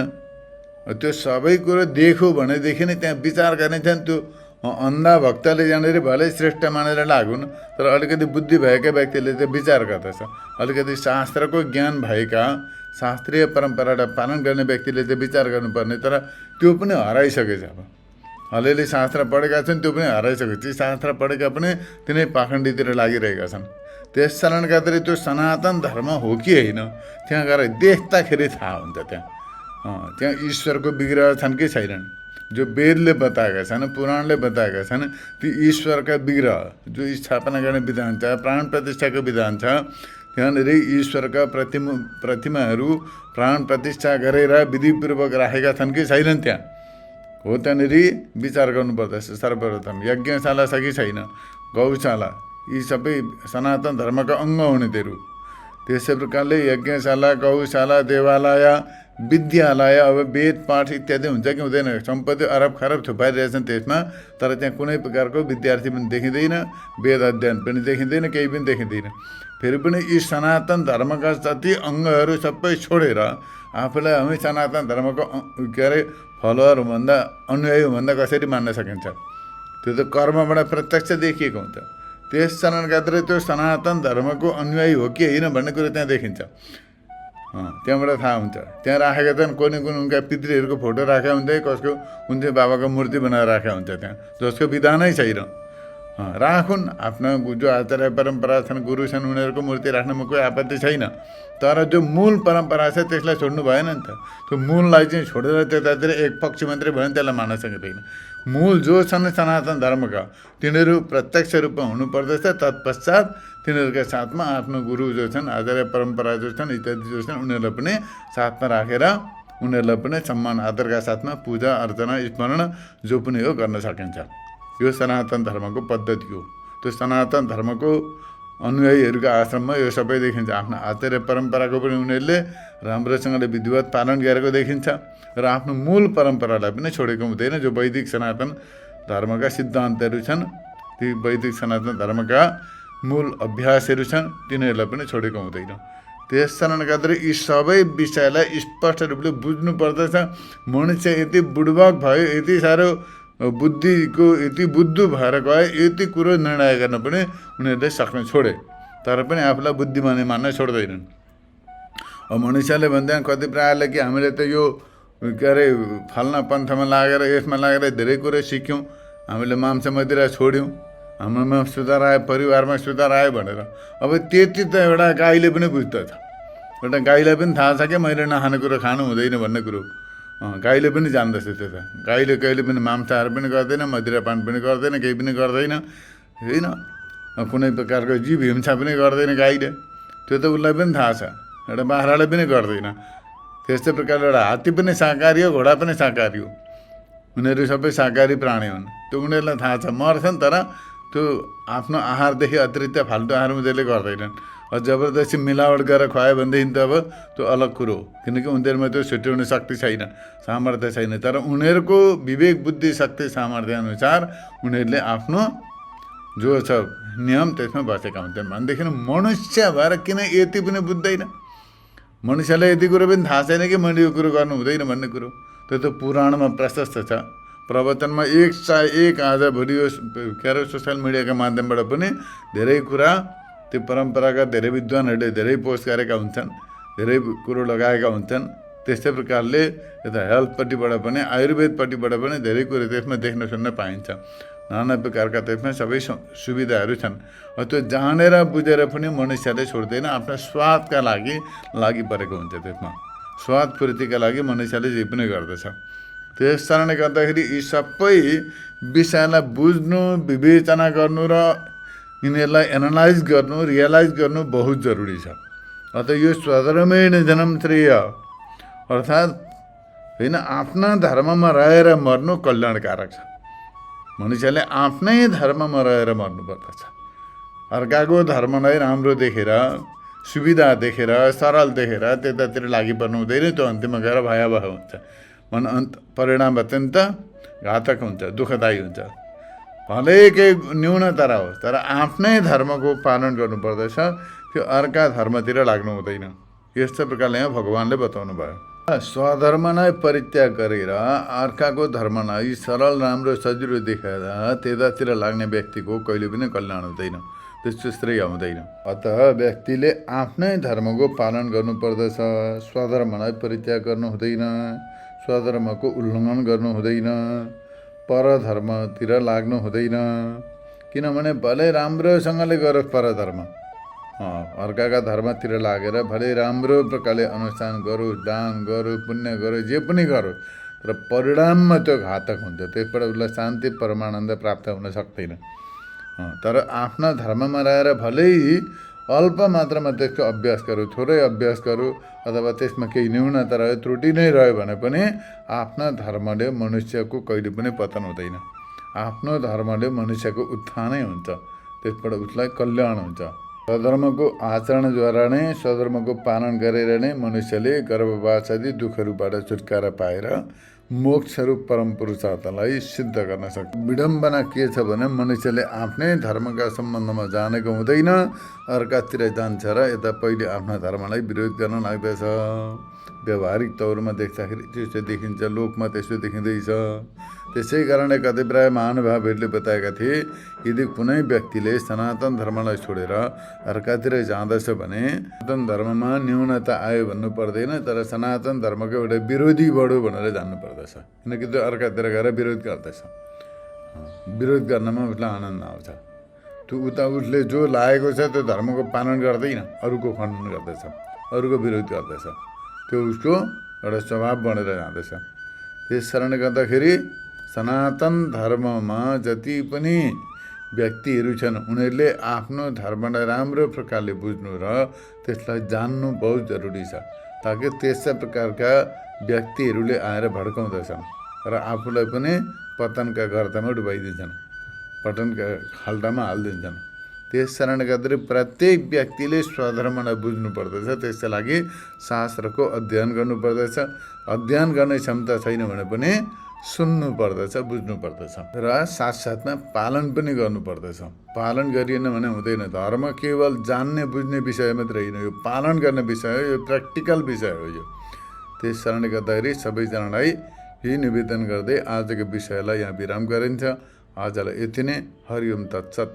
त्यो सबै कुरो देखो भनेदेखि नै त्यहाँ विचार गर्ने छन्। त्यो अन्धा भक्तले यहाँनिर भले श्रेष्ठ मानेर लागुन्, तर अलिकति बुद्धि भएका व्यक्तिले चाहिँ विचार गर्दछ। अलिकति शास्त्रको ज्ञान भएका, शास्त्रीय परम्परालाई पालन गर्ने व्यक्तिले चाहिँ विचार गर्नुपर्ने, तर त्यो पनि हराइसकेछ। अब अलिअलि शास्त्र पढेका छन्, त्यो पनि हराइसकेछ। ती शास्त्र पढेका पनि तिनै पाखण्डीतिर लागिरहेका छन्। त्यस कारण गर्दा त्यो सनातन धर्म हो कि होइन, त्यहाँ गएर देख्दाखेरि थाहा हुन्छ। त्यहाँ ईश्वरको विग्रह छन् कि छैनन्, जो वेदले बताएका छन्, पुराणले बताएका छन्, ती ईश्वरका विग्रह जो स्थापना गर्ने विधान छ, प्राण प्रतिष्ठाको विधान छ, त्यहाँनिर ईश्वरका प्रतिमाहरू प्राण प्रतिष्ठा गरेर विधिपूर्वक राखेका छन् कि छैनन्, त्यहाँ हो त्यहाँनिर विचार गर्नुपर्दछ। सर्वप्रथम यज्ञशाला छ कि छैन, गौशाला, यी सबै सनातन धर्मका अङ्ग हुने तेरू। त्यसै प्रकारले यज्ञशाला, गौशाला, देवालय, विद्यालय, अब वेद पाठ इत्यादि हुन्छ कि हुँदैन। सम्पत्ति अरब खरब थुपारिरहेछन् त्यसमा, तर त्यहाँ कुनै प्रकारको विद्यार्थी पनि देखिँदैन, वेद अध्ययन पनि देखिँदैन, केही पनि देखिँदैन। फेरि पनि यी सनातन धर्मका जति अङ्गहरू सबै छोडेर आफूलाई हामी सनातन धर्मको फलोवर भन्दा अनुयायी भन्दा कसरी मान्न सकिन्छ? त्यो त कर्मबाट प्रत्यक्ष देखिएको हुन्छ। त्यस कारण गर्दा त्यो सनातन धर्मको अनुयायी हो कि होइन भन्ने कुरो त्यहाँ देखिन्छ। त्यहाँबाट थाहा हुन्छ। त्यहाँ राखेका छन् कुनै उनका पितृहरूको फोटो राखेका हुन्छ, कसको कुन चाहिँ बाबाको मूर्ति बनाएर राखेका हुन्छ त्यहाँ, जसको विधानै छैन। राखुन्, आफ्ना जो आचार्य परम्परा छन्, गुरु छन्, उनीहरूको मूर्ति राख्नमा कोही आपत्ति छैन। तर जो मूल परम्परा छ त्यसलाई छोड्नु भएन नि त। त्यो मूललाई चाहिँ छोडेर त्यतातिर एक पक्ष मात्रै भयो भने त्यसलाई मान्न सकिँदैन। मूल जो छन् सनातन धर्मका, तिनीहरू प्रत्यक्ष रूपमा हुनुपर्दछ। तत्पश्चात तिनीहरूका साथमा आफ्नो गुरु जो छन्, आचार्य परम्परा जो छन्, इत्यादि जो छन्, उनीहरूलाई पनि साथमा राखेर उनीहरूलाई पनि सम्मान आदरका साथमा पूजा अर्चना स्मरण जो पनि हो गर्न सकिन्छ। यो सनातन धर्मको पद्धति हो। त्यो सनातन धर्मको अनुयायीहरूका आश्रममा यो सबै देखिन्छ। आफ्नो आचार्य परम्पराको पनि उनीहरूले राम्रोसँगले विधिवत पालन गरेको देखिन्छ र आफ्नो मूल परम्परालाई पनि छोडेको हुँदैन। जो वैदिक सनातन धर्मका सिद्धान्तहरू छन्, ती वैदिक सनातन धर्मका मूल अभ्यासहरू छन्, तिनीहरूलाई पनि छोडेको हुँदैन। त्यस कारण गर्दा यी सबै विषयलाई स्पष्ट रूपले बुझ्नु पर्दछ। मनुष्य यति बुडबक भयो, यति साह्रो बुद्धिको यति बुद्धु भएर गए, यति कुरो निर्णय गर्न पनि उनीहरूले सक्ने छोडे, तर पनि आफूलाई बुद्धिमानी मान्न छोड्दैनन्। अब मनुष्यले भन्दैन कति प्रायले कि हामीले त यो फल्ना पन्थमा लागेर यसमा लागेर धेरै कुरो सिक्यौँ, हामीले मांस मदिरा छोड्यौँ, हाम्रोमा सुधार आयो, परिवारमा सुधार आयो भनेर। अब त्यति त एउटा गाईले पनि बुझ्दछ, एउटा गाईलाई पनि थाहा छ कि मैले नखाने कुरो खानु हुँदैन भन्ने कुरो। गाईले पनि जान्दछ त्यो त। गाईले कहिले पनि मांसाहार पनि गर्दैन, मदिरापान पनि गर्दैन, केही पनि गर्दैन, होइन। कुनै प्रकारको जीव हिंसा पनि गर्दैन गाईले, त्यो त उसलाई पनि थाहा छ। एउटा बाख्राले पनि गर्दैन। त्यस्तै प्रकारले एउटा हात्ती पनि शाकाहारी हो, घोडा पनि शाकाहारी हो, उनीहरू सबै शाकाहारी प्राणी हुन्। त्यो उनीहरूलाई थाहा छ, मर्छन्, तर त्यो आफ्नो आहारदेखि अतिरिक्त फाल्टु आहार उनीहरूले गर्दैनन्। जबरजस्ती मिलावट गरेर खुवायो भनेदेखि त अब त्यो अलग कुरो हो, किनकि उनीहरूमा त्यो छुट्याउने शक्ति छैन, सामर्थ्य छैन। तर उनीहरूको विवेक बुद्धि शक्ति सामर्थ्य अनुसार उनीहरूले आफ्नो जो छ नियम त्यसमा बसेका हुन्छन्। भनेदेखि मनुष्य भएर किन यति पनि बुझ्दैन? मनुष्यलाई यति कुरो पनि थाहा छैन कि मैले यो कुरो गर्नु हुँदैन भन्ने कुरो। त्यो त पुराणमा प्रशस्त छ, प्रवचनमा एक आज भिडियो सोसियल मिडियाका माध्यमबाट पनि धेरै कुरा त्यो परम्पराका धेरै विद्वानहरूले धेरै पोस्ट गरेका हुन्छन्, धेरै कुरो लगाएका हुन्छन्। त्यस्तै प्रकारले यता हेल्थपट्टिबाट पनि आयुर्वेदपट्टिबाट पनि धेरै कुरो त्यसमा देख्न सुन्न पाइन्छ। नाना प्रकारका त्यसमा सबै सुविधाहरू छन्। त्यो जानेर बुझेर पनि मनुष्यले छोड्दैन, आफ्ना स्वादका लागि परेको हुन्छ। त्यसमा स्वाद पूर्तिका लागि मनुष्यले जे पनि गर्दछ। त्यस कारणले गर्दाखेरि यी सबै विषयलाई बुझ्नु, विवेचना गर्नु र यिनीहरूलाई एनालाइज गर्नु, रियलाइज गर्नु बहुत जरुरी छ। अत यो स्वधर्मे निधनम श्रेय, अर्थात् होइन, आफ्ना धर्ममा रहेर मर्नु कल्याणकारक छ। मनुष्यले आफ्नै धर्ममा रहेर मर्नुपर्दछ। अर्काको धर्मलाई राम्रो देखेर, सुविधा देखेर, सरल देखेर त्यतातिर लागिपर्नु हुँदैन। त्यो अन्तिममा गएर भयावह हुन्छ, परिणाम अत्यन्त घातक हुन्छ, दुःखदायी हुन्छ। भले केही न्यूनतर होस्, तर आफ्नै धर्मको पालन गर्नुपर्दछ, त्यो अर्का धर्मतिर लाग्नु हुँदैन। यस्तो प्रकारले यहाँ भगवानले बताउनु भयो। स्वधर्मलाई परित्याग गरेर अर्काको धर्मलाई सरल, राम्रो, सजिलो देखाएर त्यतातिर लाग्ने व्यक्तिको कहिले पनि कल्याण हुँदैन, त्यस्तो श्रेय हुँदैन। अतः व्यक्तिले आफ्नै धर्मको पालन गर्नुपर्दछ, स्वधर्मलाई परित्याग गर्नु हुँदैन, स्वधर्मको उल्लङ्घन गर्नु हुँदैन, परधर्मतिर लाग्नु हुँदैन। किनभने भले राम्रोसँगले गरोस् परधर्म, अर्काका धर्मतिर लागेर भले राम्रो प्रकारले अनुष्ठान गरोस्, दान गरोस्, पुण्य गरोस्, जे पनि गरोस्, तर परिणाममा त्यो घातक हुन्छ। त्यसबाट उसलाई शान्ति, परमानन्द प्राप्त हुन सक्दैन। तर आफ्ना धर्ममा रहेर भलै अल्प मात्रामा त्यसको अभ्यास गरौँ, थोरै अभ्यास गरौँ, अथवा त्यसमा केही न्यूनता रह्यो, त्रुटि नै रह्यो भने पनि आफ्ना धर्मले मनुष्यको कहिले पनि पतन हुँदैन। आफ्नो धर्मले मनुष्यको उत्थानै हुन्छ, त्यसबाट उसलाई कल्याण हुन्छ। स्वधर्मको आचरणद्वारा नै, स्वधर्मको पालन गरेर नै मनुष्यले गर्भवास आदि दुःखहरूबाट छुटकारा पाएर मोक्ष रूप परम पुरुषार्थलाई सिद्ध गर्न सक्छ। विडम्बना के छ भने मनुष्यले आफ्नै धर्मका सम्बन्धमा जानेको हुँदैन, अर्कातिर जान्छ र यता पहिले आफ्ना धर्मलाई विरोध गर्न लाग्दछ। व्यावहारिक तौरमा देख्दाखेरि त्यस्तो देखिन्छ, लोकमा त्यस्तो देखिँदैछ। त्यसै कारणले कतिपय महानुभावहरूले बताएका थिए, यदि कुनै व्यक्तिले सनातन धर्मलाई छोडेर अर्कातिर जाँदछ भने सनातन धर्ममा न्यूनता आयो भन्नु पर्दैन, तर सनातन धर्मको एउटा विरोधी बढो भनेर जान्नु पर्दछ। किनकि त्यो अर्कातिर गएर विरोध गर्दछ, विरोध गर्नमा उसलाई आनन्द आउँछ। त्यो उता उसले जो लागेको छ त्यो धर्मको पालन गर्दैन, अरूको खण्डन गर्दछ, अरूको विरोध गर्दछ। त्यो उसको एउटा स्वभाव बनेर जाँदछ। त्यस कारणले गर्दाखेरि सनातन धर्ममा जति पनि व्यक्तिहरू छन् उनीहरूले आफ्नो धर्मलाई राम्रो प्रकारले बुझ्नु र त्यसलाई जान्नु बहुत जरुरी छ, ताकि त्यस्ता प्रकारका व्यक्तिहरूले आएर भड्काउँदछन् र आफूलाई पनि पतनका गर्तामा डुबाइदिन्छन्, पतनका खाल्टामा हालिदिन्छन्। त्यस कारणले गर्दाखेरि प्रत्येक व्यक्तिले स्वधर्मलाई बुझ्नु पर्दछ। त्यसका लागि शास्त्रको अध्ययन गर्नुपर्दछ। अध्ययन गर्ने क्षमता छैन भने पनि सुन्नु पर्दछ, बुझ्नु पर्दछ र साथसाथमा पालन पनि गर्नुपर्दछ। पालन गरिएन भने हुँदैन। धर्म केवल जान्ने बुझ्ने विषय मात्र होइन, यो पालन गर्ने विषय हो, यो प्र्याक्टिकल विषय हो यो। त्यस कारणले गर्दाखेरि सबैजनालाई यही निवेदन गर्दै आजको विषयलाई यहाँ विराम गरिन्छ। आजलाई यति नै। हरि ओम तत्सत।